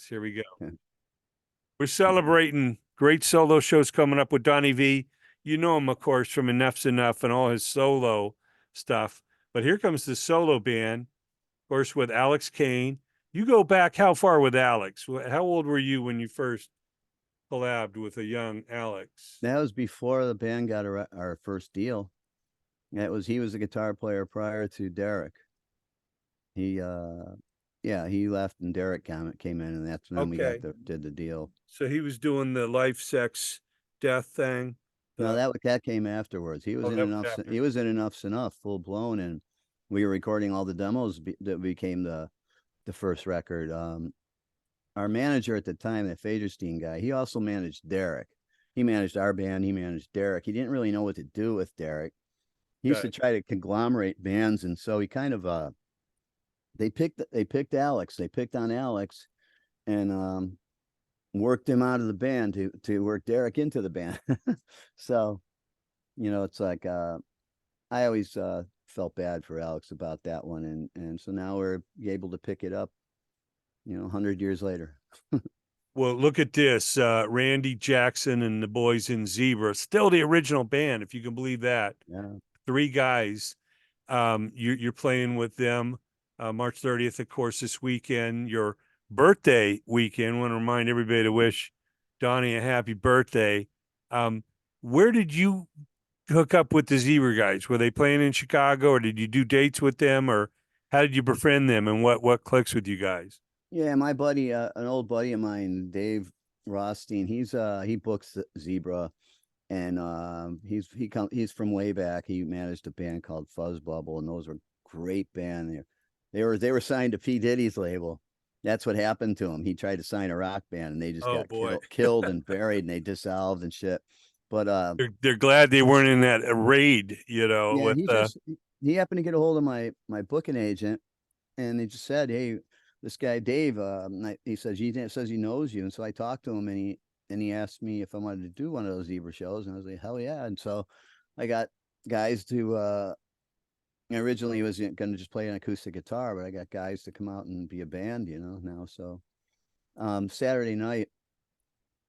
Here we go. We're celebrating great solo shows coming up with Donnie Vie. You know him, of course, from ENUF ZNUFF and all his solo stuff. But here comes the solo band, of course, with Alex Kane. You go back how far with Alex? How old were you when you first collabed with a young Alex? That was before the band got our first deal. He was a guitar player prior to Derek. He left and Derek came in, and that's when we did the deal. So he was doing the life, sex, death thing. No, that came afterwards. He was in ENUF. He was in ENUF ZNUFF, full blown, and we were recording all the demos that became the first record. Our manager at the time, that Faderstein guy, he also managed Derek. He managed our band. He managed Derek. He didn't really know what to do with Derek. He used to try to conglomerate bands, and so he kind of they picked Alex. They picked on Alex, and worked him out of the band to work Derek into the band. So, it's like I always felt bad for Alex about that one, and so now we're able to pick it up, 100 years later. Well, look at this. Randy Jackson and the boys in Zebra, still the original band, if you can believe that. Yeah. 3 guys. You're playing with them March 30th, of course, this weekend, your birthday weekend. I want to remind everybody to wish Donnie a happy birthday. Where did you hook up with the Zebra guys? Were they playing in Chicago, or did you do dates with them, or how did you befriend them, and what clicks with you guys? Yeah, my buddy, an old buddy of mine, Dave Rothstein, he books Zebra, and he's from way back. He managed a band called Fuzz Bubble, and those were great band. They were signed to P. Diddy's label. That's what happened to him. He tried to sign a rock band, and they just got killed and buried, and they dissolved and shit. But they're glad they weren't in that raid, Yeah, he happened to get a hold of my booking agent, and he just said, "Hey, this guy Dave," he says he knows you, and so I talked to him, and he asked me if I wanted to do one of those Zebra shows, and I was like, "Hell yeah!" And so I got guys to. Originally, he was going to just play an acoustic guitar, but I got guys to come out and be a band, now. So Saturday night,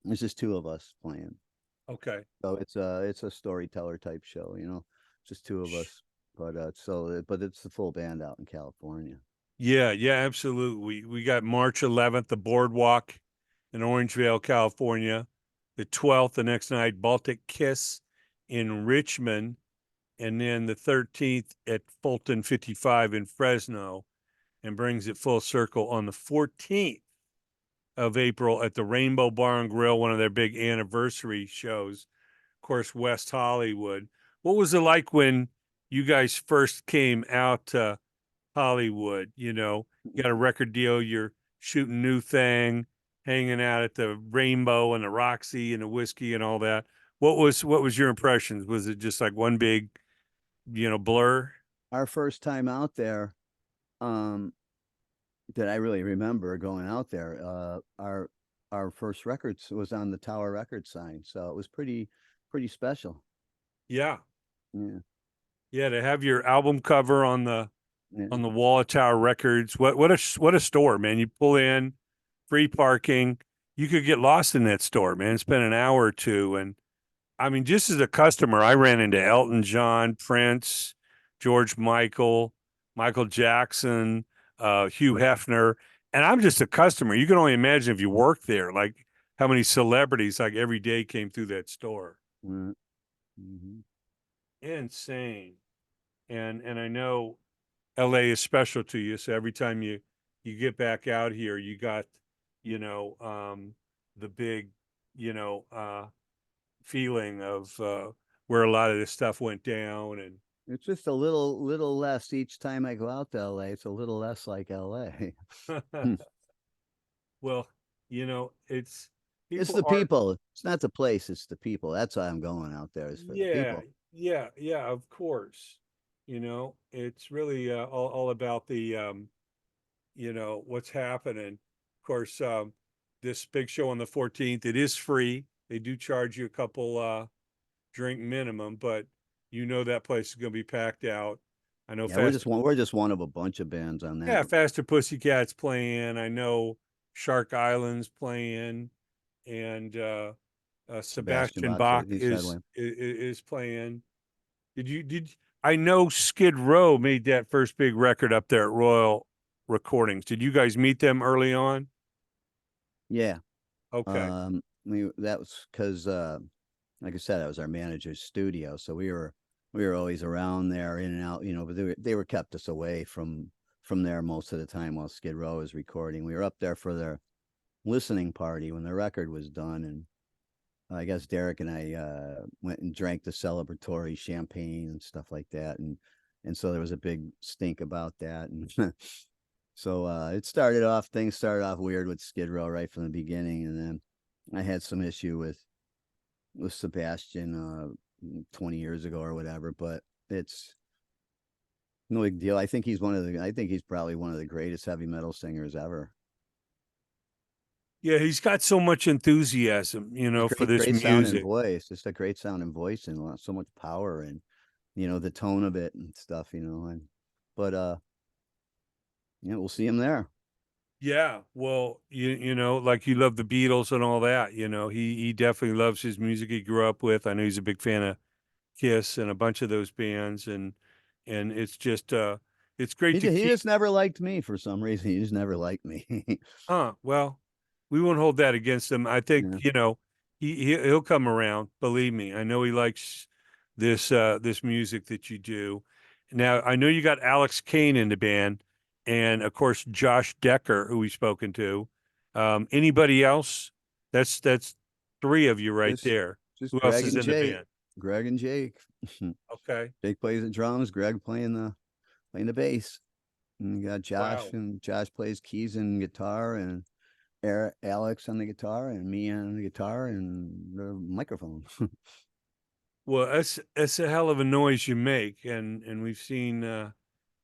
there's just 2 of us playing. Okay. So it's a storyteller type show, just 2 of us. But it's the full band out in California. Yeah, absolutely. We got March 11th, the Boardwalk in Orangevale, California. The 12th, the next night, Baltic Kiss in Richmond. And then the 13th at Fulton 55 in Fresno, and brings it full circle on the 14th of April at the Rainbow Bar and Grill, one of their big anniversary shows. Of course, West Hollywood. What was it like when you guys first came out to Hollywood? You got a record deal, you're shooting New Thing, hanging out at the Rainbow and the Roxy and the whiskey and all that. What was your impressions? Was it just like one big blur? Our first time out there, that I really remember going out there, our first records was on the Tower Records sign, so it was pretty special. Yeah, to have your album cover on the wall of Tower Records. What a store, man. You pull in, free parking. You could get lost in that store, man. Spend an hour or two, and I mean, just as a customer, I ran into Elton John, Prince, George Michael Jackson, Hugh Hefner, and I'm just a customer. You can only imagine if you worked there, like how many celebrities like every day came through that store. Mm-hmm. Insane. And I know LA is special to you, so every time you get back out here, you got the big feeling of where a lot of this stuff went down. And it's just a little less each time I go out to LA. It's a little less like LA. Well, it's the people. It's not the place, it's the people. That's why I'm going out there, is for the people. Yeah, of course. It's really all about the what's happening. Of course, this big show on the 14th, it is free. They do charge you a couple drink minimum, but that place is going to be packed out. I know. Yeah, we're just one of a bunch of bands on that. Yeah, Faster Pussycat's playing. I know Shark Island's playing, and Sebastian Sebastian Bach, Bach he's headline. is playing. Did I know Skid Row made that first big record up there at Royal Recordings? Did you guys meet them early on? Yeah. Okay. That was because like I said, that was our manager's studio, so we were always around there, in and out, but they were kept us away from there most of the time while Skid Row was recording. We were up there for their listening party when the record was done, and I guess Derek and I went and drank the celebratory champagne and stuff like that, and so there was a big stink about that, and so things started off weird with Skid Row right from the beginning, and then I had some issue with Sebastian 20 years ago or whatever, but it's no big deal. I think he's probably one of the greatest heavy metal singers ever. Yeah, he's got so much enthusiasm, for this Great sound and music. voice, just a great sound and voice, and so much power, and the tone of it and stuff, and but we'll see him there. Yeah, well, like you love the Beatles and all that, he definitely loves his music he grew up with. I know he's a big fan of Kiss and a bunch of those bands, and it's just it's great to He keep. just never liked me for some reason. He just never liked me. Well, we won't hold that against him. I think, Yeah. he'll come around, believe me. I know he likes this music that you do. Now, I know you got Alex Kane in the band, and of course Josh Decker, who we've spoken to. Anybody else? That's three of you right just there. just Who else Greg is and in the Jake. band? Greg and Jake. Okay. Jake plays the drums, Greg playing the bass. And you got Josh, Wow. and Josh plays keys and guitar, and Alex on the guitar, and me on the guitar and the microphone. Well, that's a hell of a noise you make, and we've seen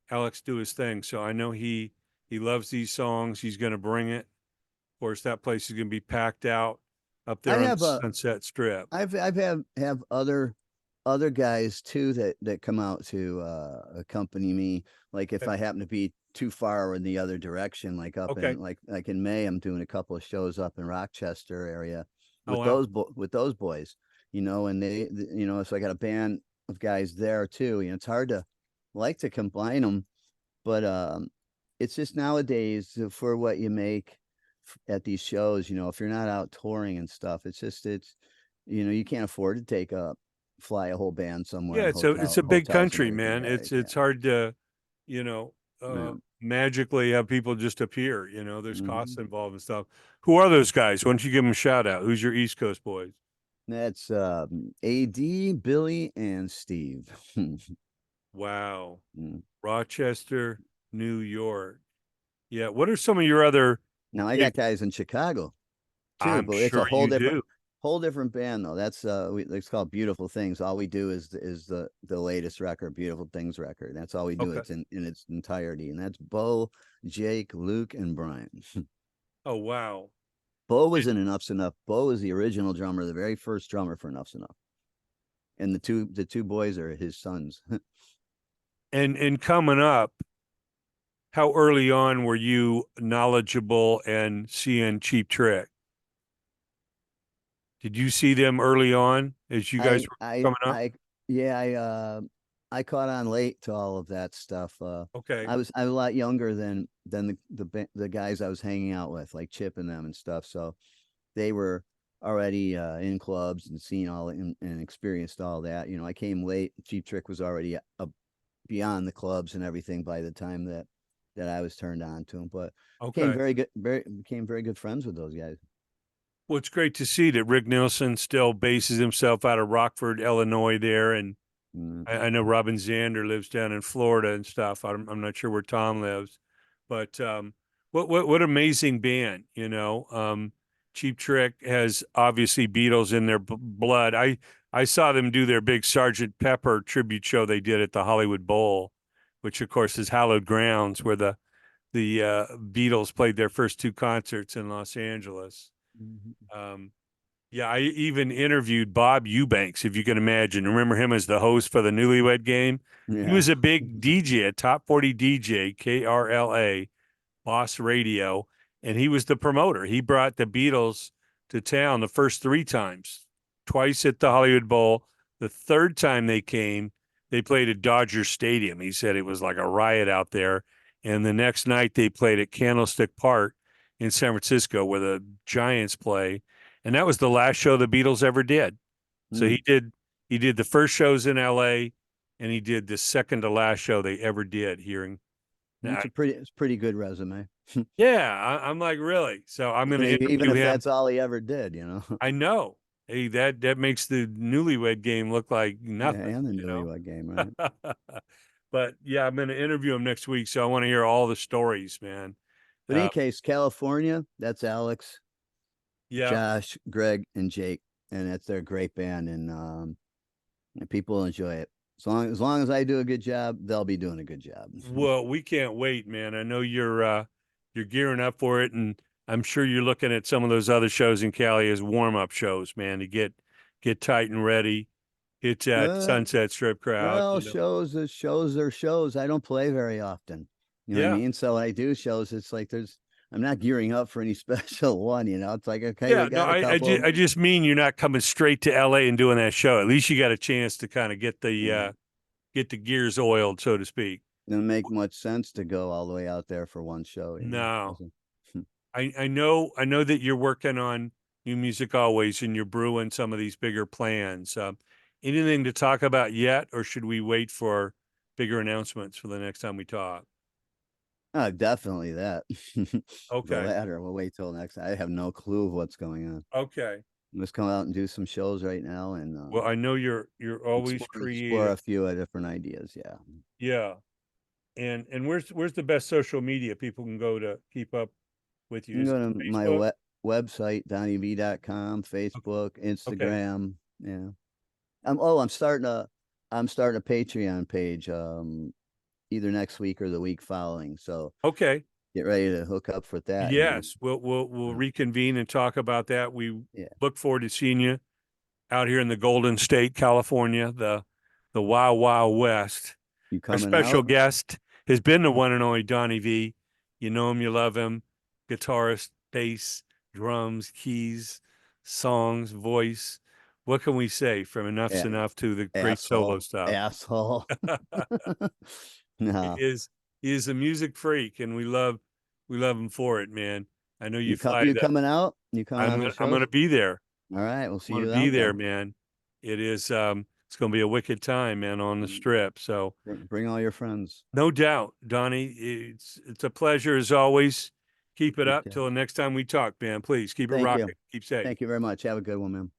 Alex do his thing. So I know he loves these songs. He's going to bring it. Of course, that place is going to be packed out up I there on the have Sunset Strip. I've have other guys too that come out to accompany me. Like if Okay. I happen to be too far in the other direction, like up Okay. in like in May, I'm doing a couple of shows up in Rochester area Oh with wow. with those boys, and so I got a band of guys there too. It's hard to like to combine them, but it's just nowadays for what you make at these shows, if you're not out touring and stuff, it's you can't afford to fly a whole band somewhere, Yeah, it's a big hotels and country, everything. man. Yeah, It's hard to, yeah. magically have people just appear. There's costs Mhm. involved and stuff. Who are those guys? Why don't you give them a shout out? Who's your East Coast boys? That's AD, Billy, and Steve. Wow. Mm. Rochester, New York. Yeah. What are some of your other Now I big? got guys in Chicago too, I'm but it's a sure you do. whole different band though. That's it's called Beautiful Things. All we do is the latest record, Beautiful Things record. That's all we do. Okay. It's in its entirety, and that's Bo, Jake, Luke, and Brian. Oh wow. Bo was in Enough's Enough. Bo was the original drummer, the very first drummer for Enough's Enough, and the two boys are his sons. And coming up, how early on were you knowledgeable and seeing Cheap Trick? Did you see them early on as you guys I were I coming up? I yeah, I caught on late to all of that stuff. Okay. I was a lot younger than the guys I was hanging out with, like Chip and them and stuff. So they were already in clubs and seen and experienced all that. I came late. Cheap Trick was already beyond the clubs and everything by the time that I was turned on to him. But Okay. became very good friends with those guys. Well, it's great to see that Rick Nielsen still bases himself out of Rockford, Illinois there. And Mm. I know Robin Zander lives down in Florida and stuff. I'm not sure where Tom lives, but what amazing band, Cheap Trick has obviously Beatles in their blood. I saw them do their big Sergeant Pepper tribute show they did at the Hollywood Bowl, which of course is hallowed grounds where the Beatles played their first two concerts in Los Angeles. Mhm. Um, yeah, I even interviewed Bob Eubanks, if you can imagine. Remember him as the host for the Newlywed Game? He Yeah. was a big DJ, a top 40 DJ, KRLA, Boss Radio. and he was the promoter. He brought the Beatles to town the first 3 times, twice at the Hollywood Bowl. The third time they came, they played at Dodger Stadium. He said it was like a riot out there. And the next night they played at Candlestick Park in San Francisco where the Giants play. And that was the last show the Beatles ever did. So he did the first shows in LA, and he did the second to last show they ever did here in. It's a pretty good resume. Yeah, I'm like, really? So I'm going to interview even if him. that's all he ever did, you know. I know. Hey, that makes the newlywed game look like nothing. Yeah, and the newlywed game, right? But yeah, I'm going to interview him next week, so I want to hear all the stories, man. But in any case, California, that's Alex, Yeah, Josh, Greg, and Jake, and they're a great band, and people enjoy it. As long as I do a good job, they'll be doing a good job. well, we can't wait, man. I know you're gearing up for it, and I'm sure you're looking at some of those other shows in Cali as warm-up shows, man, to get tight and ready. Hit that Sunset Strip crowd. Well, shows are shows. I don't play very often. You know what I mean? So when I do shows, it's like I'm not gearing up for any special one, you know. It's like, okay, yeah, we got I just mean you're not coming straight to LA and doing that show. At least you got a chance to kind of get the gears oiled, so to speak. Doesn't make much sense to go all the way out there for one show. No. I know that you're working on new music always, and you're brewing some of these bigger plans. Anything to talk about yet, or should we wait for bigger announcements for the next time we talk? Definitely that. Okay. The latter. We'll wait till next. I have no clue of what's going on. Okay. Let's come out and do some shows right now, and well, I know you're always creative. Explore a few different ideas. Yeah. Yeah. And where's the best social media people can go to keep up with you? You can go to my website, DonnieVie.com, Facebook, Instagram. Okay. Yeah. I'm starting a Patreon page either next week or the week following. So okay, get ready to hook up for that. Yes, we'll reconvene and talk about that. We look forward to seeing you out here in the Golden State, California, the Wild Wild West. Our special guest has been the one and only Donnie Vie. You know him, you love him. Guitarist, bass, drums, keys, songs, voice. What can we say? From Enough's Enough to the great solo stuff. Asshole. No. He is a music freak, and we love him for it, man. I know you coming out? You coming out? I'm going to be there. All right, we'll see you out there, man. It is it's going to be a wicked time, man, on the Strip. So bring all your friends. No doubt, Donnie. It's a pleasure as always. Keep it up till the next time we talk, man. Please keep it rocking. Keep safe. Thank you very much. Have a good one, man.